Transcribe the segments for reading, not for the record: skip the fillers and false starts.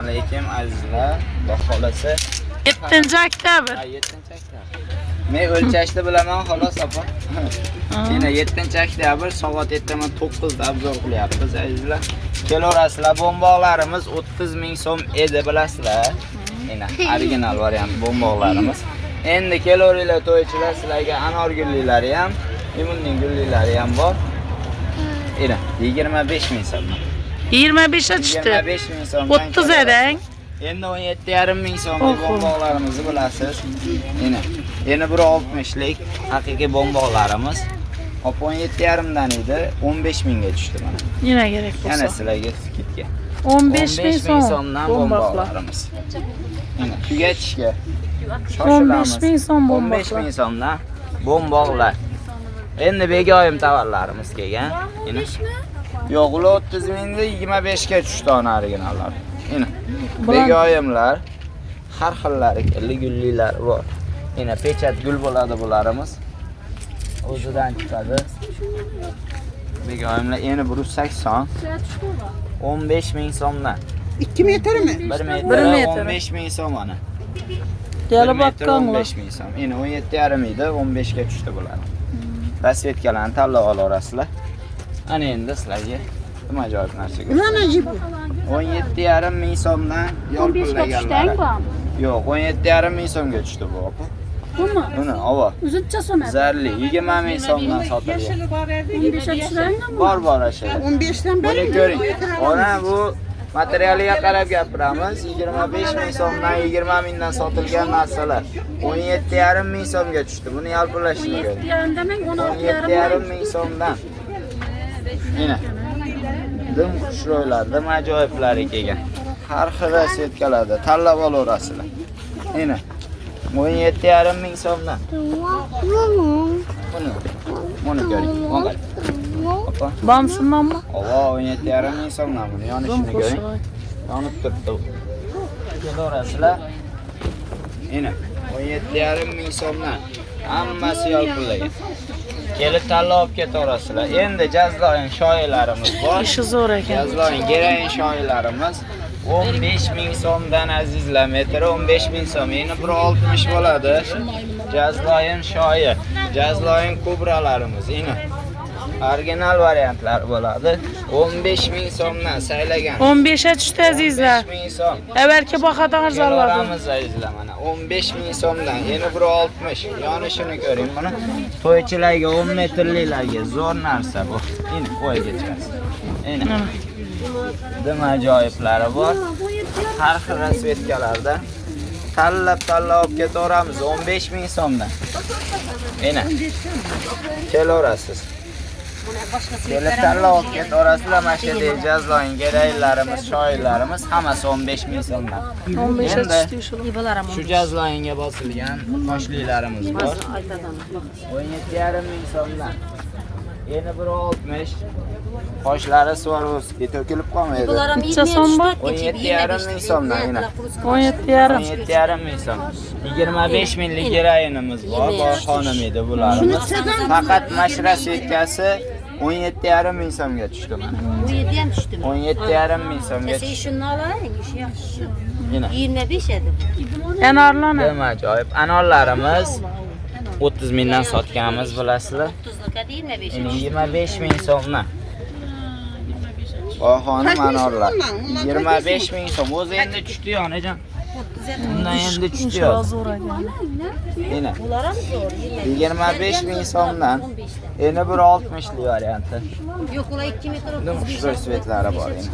Aleyküm azizlar, baholasi 7-oktyabr. 7-oktyabr. Men o'lchashni bilaman xolos opa. Yana 7-oktyabr soat ertaman 9 da obzor qilyapmiz azizlar. Kelaverasizlar, bomboqlarimiz 30 ming so'm edi bilasizlar. Yana original variant bomboqlarimiz. Endi kelaveringlar to'ychilar, sizlarga anor gullilari ham, limonning gullilari ham bor. Yana 25 ming so'm. 25 tushdi. 25 ming so'm. 30 eding. Endi 17,5 ming so'mlik bomboqlarimizni bilasiz. Yana 160lik haqiqiy bomboqlarimiz. 17,5 dan edi, 15 mingga tushdi mana. Nima kerak bo'lsa. Yana sizlarga skidga. 15 ming so'mdan bomboqlarimiz. Mana tugatishga. 15 ming so'm 15 ming so'mdan bomboqlar. Endi begoyim tovarlarimiz kelgan. 15 mi? Yo'q, 30 mingda 25 ga tushdi ona originallar. Mana begoyimlar har xillari, gullilar bor. Yana pechat gul bo'ladi bularimiz. O'zidan chiqadi. Begoyimlar yana 180. 15 ming so'mdan. 2 metrmi? 1 metr 15 ming so'm ana. Yana baqqanlar. 15 ming so'm. Yana 17,5 mingda 15 ga tushdi bular. Rasvetkalarni tanlab olasizlar. Ana endi sizlarga nima ajoyib narsa ko'rsataman. Ulan ajib. 17,5 ming so'mdan yo'lpullanganlar. Yo'q, 17,5 ming so'mga tushdi bu opa. Bumi? Buni ova. Uzutcha so'madi. Zarli 20 ming so'mdan sotilgan. 15 tushiraymi? Bor ashula. 15 dan Buni beri ko'ring. Ona bu materialiga qarab gapiramiz. 25 ming so'mdan 20 mingdan sotilgan narsalar 17,5 ming so'mga tushdi. Buni yalpulashni ko'ring. 17,5 ming so'mdan. Mana dim xushro'ylar, dim ajoyiblari kelgan. Har xil rasvetkalarda tanlab olaverasizlar. Mana 17,5 ming so'mdan. Buni ko'ring. Mana. Opa. Bam shundanmi? Ova 17,5 ming so'mdan buni yonishini ko'ring. Yonib turibdi. Kelaverasizlar. Mana 17,5 ming so'mdan. Hammasi yolpillagan. Kelib tanlab olib ketaverasizlar. Endi jazloyin shoylarimiz bor. Ishi zo'r ekan. Jazloyin gerayin shoylarimiz 15 ming so'mdan azizlar, metri 15 ming so'm. Yana 160 bo'ladi. Jazloyin shoyi, jazloyin kubralarimiz. Yana original variantlar bo'ladi. 15 ming so'mdan saylagan. 15 ga tushdi azizlar. 15 ming so'm. Avvalgi bahoda arzonladi. Kelamiz azizlar mana 15 ming so'mdan yana 160. Yonishini ko'ring buni. To'ychilarga 10 metrliklarga zo'r narsa bu. Endi qo'yga chiqasiz. Mana. Dim ajoyiblari bor. Har xil rasvetkalarda tanlab olib ketaveramiz 15 ming so'mdan. Mana. Kelaverasiz. Kelib tanlab olib ketaverasizlar. Mana shu jazloyin geraylarimiz, shoylarimiz hammasi 15 ming so'mdan. 15 ga tushdi shu. Shu jazloyinga bosilgan qoshlilarimiz bor. 17,5 ming so'mdan. Yana 160. Qoshlari Swarovski to'kilib qolmaydi. Necha so'm bor? 17,5 ming so'mdan yana. 17,5. 17,5 ming so'm. 25 minglik gerayinimiz bor. Xonim edi bularimiz. Faqat mashra setkasi 17,5 ming so'mga tushdi mana. 17 ham tushdimi? 17,5 ming so'mga Sen tushdi. shuni olavering, ish yaxshi. Yana. 25 edi. Enorlana. Nima ajoyib. Anorlarimiz 30 mingdan sotganmiz bilasizlar. 30 25. 25 ming so'mdan. Xonim anorlar. 25 ming so'm. O'zi endi tushdi onajon. Bundan endi tushdi. Zo'r ekan. Mana Bular ham zo'r. 25 ming so'mdan. Endi 160lik varianti. Yo'q, ular 2 metr Dim xushro'y svetlari bor endi.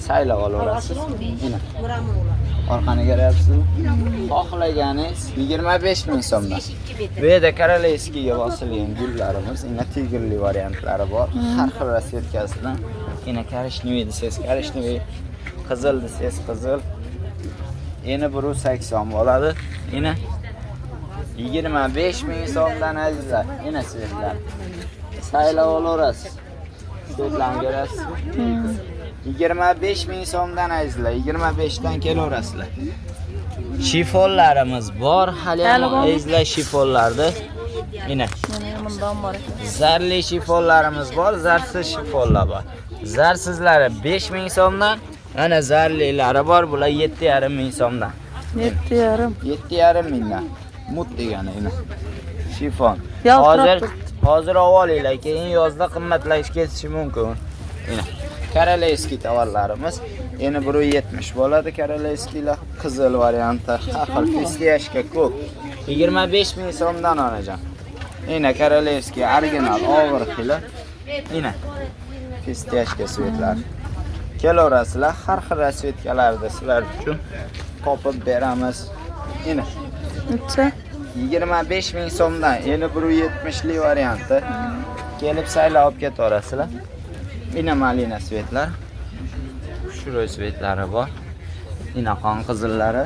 Saylab olaverasiz. Mana Buramur ular. orqani ko'ryapsizmi? Xohlaganingiz 25 ming so'mdan. 2 metr. Bu yerda korolevskiga bosilgan gullarimiz, yana tigirli variantlari bor. Har xil rasvetkasidan. Yana korishniy desangiz korishniy, qizil desangiz qizil. Yana 180 bo'ladi. Yana 25 ming so'mdan azizlar. Yana svetlar. Saylab olaverasiz. Svetlarni ko'rasizmi? 25 ming so'mdan azizlar. 25 dan kelaverasizlar. Shifonlarimiz bor. Hali ham azizlar shifonlarni. Mana bundan bor ekan. zarli shifonlarimiz bor, zarsiz shifonlar bor. Zarsizlari 5 ming so'mdan, Ana zarlilari bor, bular 7,5 ming so'mdan. 7,5. 7,5 mingdan. Mut degani ina. Shifon. Yaltirab Hozir olinglar, keyin yozda qimmatlashish ketishi mumkin. Ina. Korolevskiy tovarlarimiz endi 170 bo'ladi korolevskiylar, qizil varianti. Har xil fistiyashka ko'p. 25 ming so'mdan onajon. Ina korolevskiy original og'ir xili. Ina. Fistiyashka svetlar. Kelaverasizlar, har xil rasvetkalarda sizlar uchun topib beramiz. Ina. Necha? 25 ming so'mdan, endi 170 lik varianti. Kelib saylab olib ketaverasizlar. Ina malina svetlar. Shuro svetlari bor. Ina qon qizillari.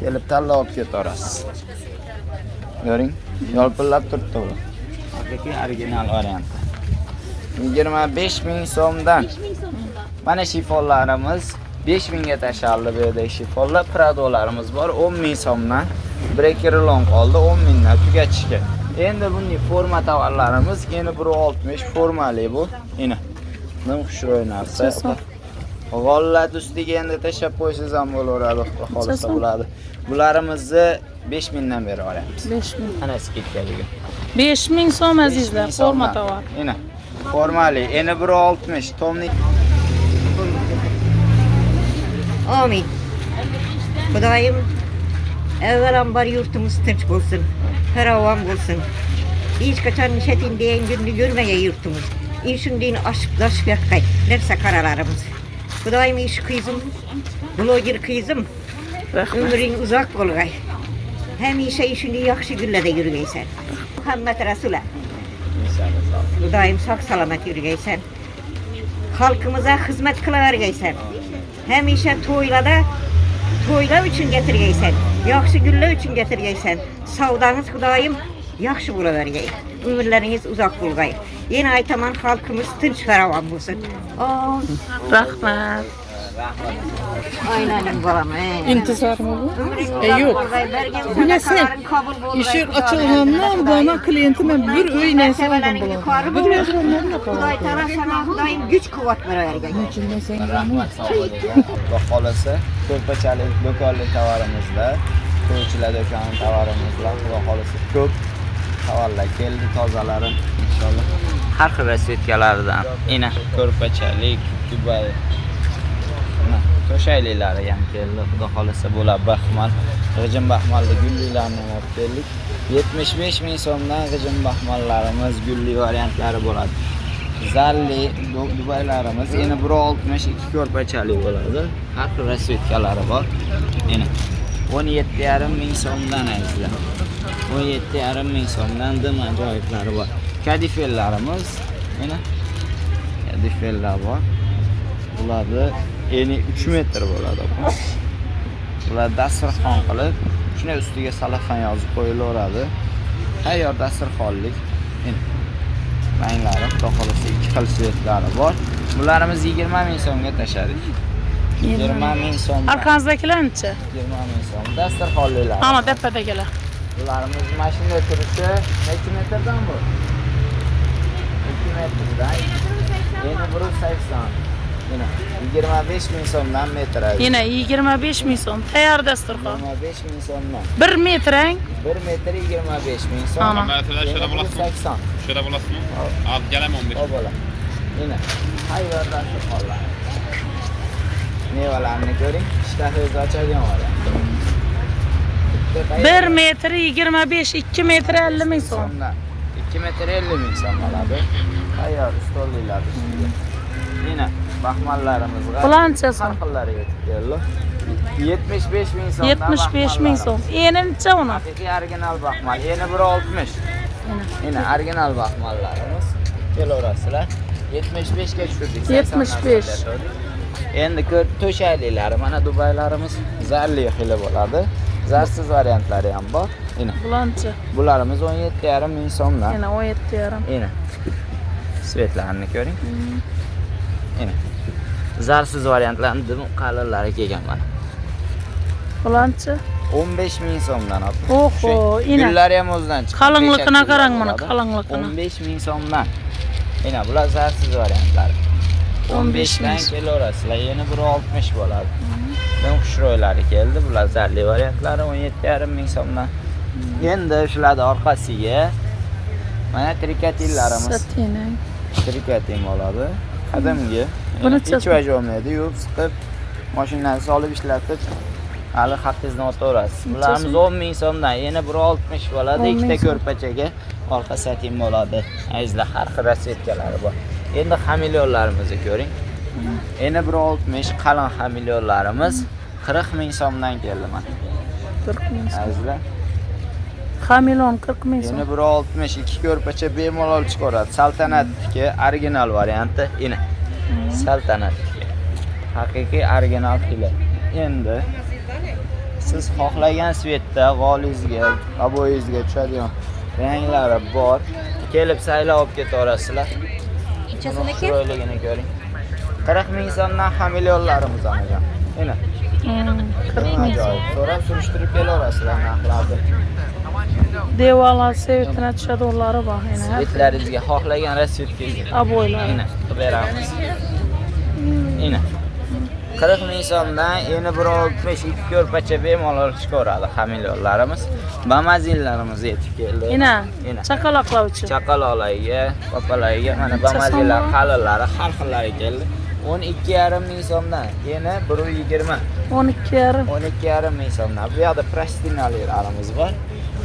Kelib tanlab olib ketaverasiz. Ko'ring, yolpillab turibdi bu. Haqiqiy original varianti. 25 ming so'mdan. Mana shifonlarimiz 5 mingga tashaldi bu yerda shifonlar, pradolarimiz bor 10 ming so'mdan. Breaker long qoldi 10 mingdan tugatishga. Endi bunday forma tovarlarimiz endi 160 formali bu. Ina. Nima xushro'y narsa. G'ollat ustiga endi tashab qo'ysangiz ham bo'laveradi, xohlasa bo'ladi. Bularimizni 5 mingdan beri olyapmiz. 5 ming. Ana skidkaligi. 5 ming so'm azizlar, forma tovar. Ina. Formali, endi 160 tomlik. Amin. Xudoyim evvelambar yurtumuz tinch bo'lsin, farovon bo'lsin. Hech qachon nishatin degan günni görmeye yurtumuz. İşindiğin aşıp yatkay, nerse karalarımız. Xudoyim iş kızım, blogger kızım, ömrün uzak bolgay. Hemişe işini yaxşı güllerde yürügeysen. Muhammed Resul'a. Xudoyim sağ salamet yürügeysen. Halkımıza hizmet kılavergeysen. Hemişe toylar için getirgeysen. Yaxşı güller için getirgeysen. Savdanız Xudoyim yaxşı bulavergey. Ömürleriniz uzak bulgay. Yeni aytaman halkımız tinç feravan bulsun. Rahmat. Aynen balam. İntizar mı bu? Yok. Bilesen, işin açılğandan bana klientime bir öy neyse aldım bulalım. Bir özgürlerini yapalım. Xudoy taala sana Xudoyim güç kuvvet verergey. Rahmat, sog' bo'ling. Xudo xolasa, ko'rpachalik do'konli tovarimizda, to'ychilar do'koni tovarimizda, xudo xolasa ko'p tovarlar keldi, tozalarim inshaalloh. Har xil rasvetkalardan, ina ko'rpachalik, Dubay. To'shayliklari ham keldi, xudo xolasa bo'ladi. Baxmal, g'ijim baxmalli gullilarni olib keldik. 75 ming so'mdan g'ijim baxmallarimiz gulli variantlari bo'ladi. Zalli Dubaylarimiz endi 162 ko'rpachalik bo'ladi. Har xil rasvetkalari bor. Ina 17,5 ming so'mdan azizlar. 17,5 ming so'mdan dim ajoyiblari bor. Kadifellarimiz, ina kadifellar bor. Bularni eni 3 metr bo'ladi. Bular dasturxon qilib, shuna ustiga salafan yozib qo'yilaveradi. Tayyor dasturxonlik. Ranglari, xudo xolasa 2 xil svetlari bor. Bularimiz 20 ming so'mga tashladik. 20 ming so'm. Arkanızdakiler-chi? 20 ming so'm. Dasturxonliklar. Ama tepadagilar. Bularimiz mashina turishi necha metrdan bu? 2 metrdan. Endi 180. Yine 25 ming so'mdan metr. Yine 25 ming so'm. Tayyor dasturxon. 25 ming so'mdan. 1 metrang. 1 metr 25 ming so'm. Ana. Mesela şöyle bulasın. 80. Şöyle bulasın. Al gelem 15. O bo'la. Yine tayyor dasturxonlar. Mevalarni ko'ring, ishtahangizni ochadigan variant. 1 metr 25, 2 metr 50 ming so'm. 2 metr 50 ming so'm bo'ladi. Tayyor stolliklar ustiga. Yine baxmallarimiz var. Bulancha so'm. Har xillari yetib keldi. 75 ming so'm. 75 ming so'm. Eni necha uni? Haqiqiy original baxmal. Yeni 160. Yine original baxmallarimiz. Kelaverasizlar. 75 ga tushirdik. 75. Endi to'shayliklari, mana Dubaylarimiz zarli xili bo'ladi. Zarsiz variantlari ham bor. Yine Bulancha. bularimiz 17,5 ming so'mdan. Yana 17,5. Yine svetlarini ko'ring. Yine zarsiz variantlarni dim qalinlari kelgan mana. Bulancha. 15 ming so'mdan olib. Oho, ina. Gullari ham o'zidan chiqqan. Qalinligini qarang mana, bo'ladi. qalinligini. 15 ming so'mdan. Ina bular zarsiz variantlari. 15 dan ming. kelaverasizlar. Yana biri 60 bo'ladi. Ben xushro'ylari keldi. Bular zarli variantlari 17,5 ming so'mdan. Endi shularni orqasiga mana trikotillarimiz. Satina. Trikotin bo'ladi. Qadimgi. Buni hech vaj olmaydi. Yuvib, siqib, mashinani solib ishlatib hali haqqingizdan o'taverasiz. Bularimiz 10 ming so'mdan, yana biri 60 bo'ladi. 10 ming Ikkita so'm. ko'rpachaga orqa satin bo'ladi. Azizlar, har xil rasvetkalari bor. Endi xamilyonlarimizni ko'ring. Yana biri 60 qalin xamilyonlarimiz 40 ming so'mdan keldi mana. 40 ming. Azizlar, Hamilon 40 ming so'm. yana biri 60, ikki ko'rpacha bemalol chiqaradi. Saltanatniki original varianti ini. Saltanatniki. Haqiqiy original fila. Endi siz xohlagan svetda g'olingizga, aboyingizga tushadigan ranglari bor. Kelib saylab olib ketaverasizlar. Chiroyligini ko'ring. 40 ming so'mdan xamilyonlarimiz anajon. Mana. 40 ming. Ajoyib. So'rab surishtirib kelaverasizlar narxlarni. Devorlar sevitina tushadi ullari bor. Yana Svetlaringizga xohlagan rasvetkangizga. aboylar. Mana qilib beramiz. Mana. 40 ming so'mdan yana 162 ko'rpacha bemalol chiqaradi xamilyonlarimiz. Bamazinlarimiz yetib keldi. Ina. Ina. Chaqaloqlar uchun. Chaqaloqlarga, papalarga mana bamazinlar qalinlari har xillari keldi. 12,5 ming so'mdan, yana 120. 12,5. 12,5 ming so'mdan. Bu yoqda plastinalarimiz bor.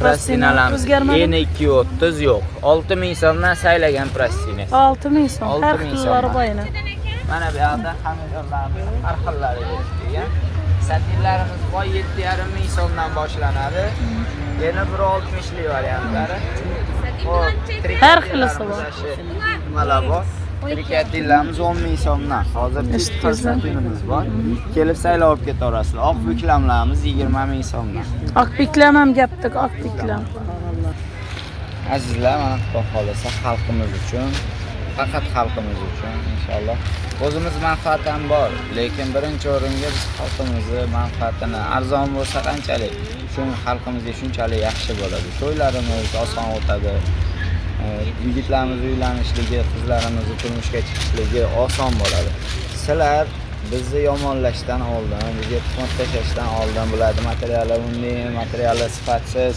Plastinalar Plastinalarimiz o'zgarmadi? yana 230 yo'q. 6 ming so'mdan saylagan plastina. 6 ming so'm. 6 Har ming xillari so'm. bor yana. Mana bu yoqda xamilyonlarimiz har xillari kelgan. Satinlarimiz bor 7,5 ming so'mdan boshlanadi. Yana 160 lik variantlari. Har xillisi bor. Nimalar bor? Trikotillarimiz 10 ming so'mdan. Hozir Eshitdingizlar? satinimiz bor. Kelib saylab olib ketaverasizlar. Oq buklamlarimiz 20 ming so'mdan. Oq biklam ham gapdik, oq biklam. Azizlar, mana Xudo xolasa xalqimiz uchun, faqat xalqimiz uchun inshaalloh o'zimiz manfaat ham bor, lekin birinchi o'ringa biz xalqimizni manfaatini arzon bo'lsa qanchalik, shu xalqimizga shunchalik yaxshi bo'ladi. To'ylarimiz oson o'tadi. Yigitlarimiz uylanishligi, qizlarimiz turmushga chiqishligi oson bo'ladi. Sizlar bizni yomonlashdan oldin, bizga tuhmat tashlashdan oldin bo'ladi. Materiali unli, materiali sifatsiz.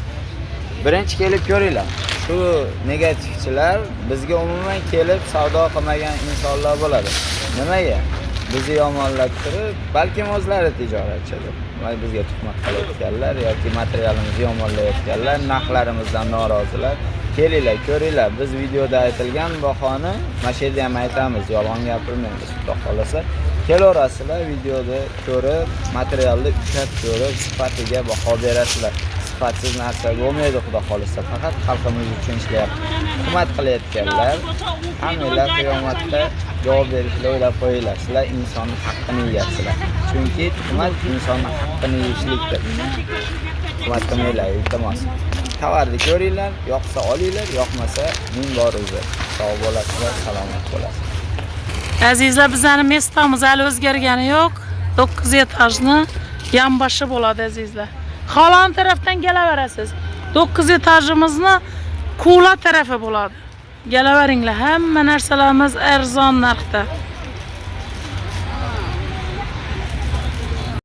Birinchi kelib ko'ringlar. Shu negativchilar bizga umuman kelib savdo qilmagan insonlar bo'ladi. Nimaga? Bizni yomonlab turib, balkim o'zlari tijoratchidir. Va bizga tuhmat qilayotganlar yoki materialimizni yomonlayotganlar, narxlarimizdan norozilar. Kelinglar, ko'ringlar. Biz videoda aytilgan bahoni mana shu yerda ham aytamiz, yolg'on gapirmaymiz. Xudo xolasa, kelaverasizlar, videoda ko'rib, materialni ushlab ko'rib, sifatiga baho berasizlar. Sifatsiz narsa bo'lmaydi, Xudo xolasa. Faqat xalqimiz uchun ishlayapti. Hurmat qilayotganlar, hammanglar qiyomatda javob berishni o'ylab qo'yinglar. Sizlar insonning haqqini yeyapsizlar. Chunki tuhmat insonning haqqini yeyishlikdir. Tuhmat qilmanglar, iltimos. Tovarni ko'ringlar, yoqsa olinglar, yoqmasa ming bor uzr. Sog' bo'lasizlar, salomat bo'lasiz. Azizlar, bizning mestamiz hali o'zgargani yo'q. 9 etajni yonboshi bo'ladi azizlar. Xohlon tarafdan kelaverasiz. 9 etajimizni Kula tarafi bo'ladi. Kelaveringlar, hamma narsalarimiz arzon narxda.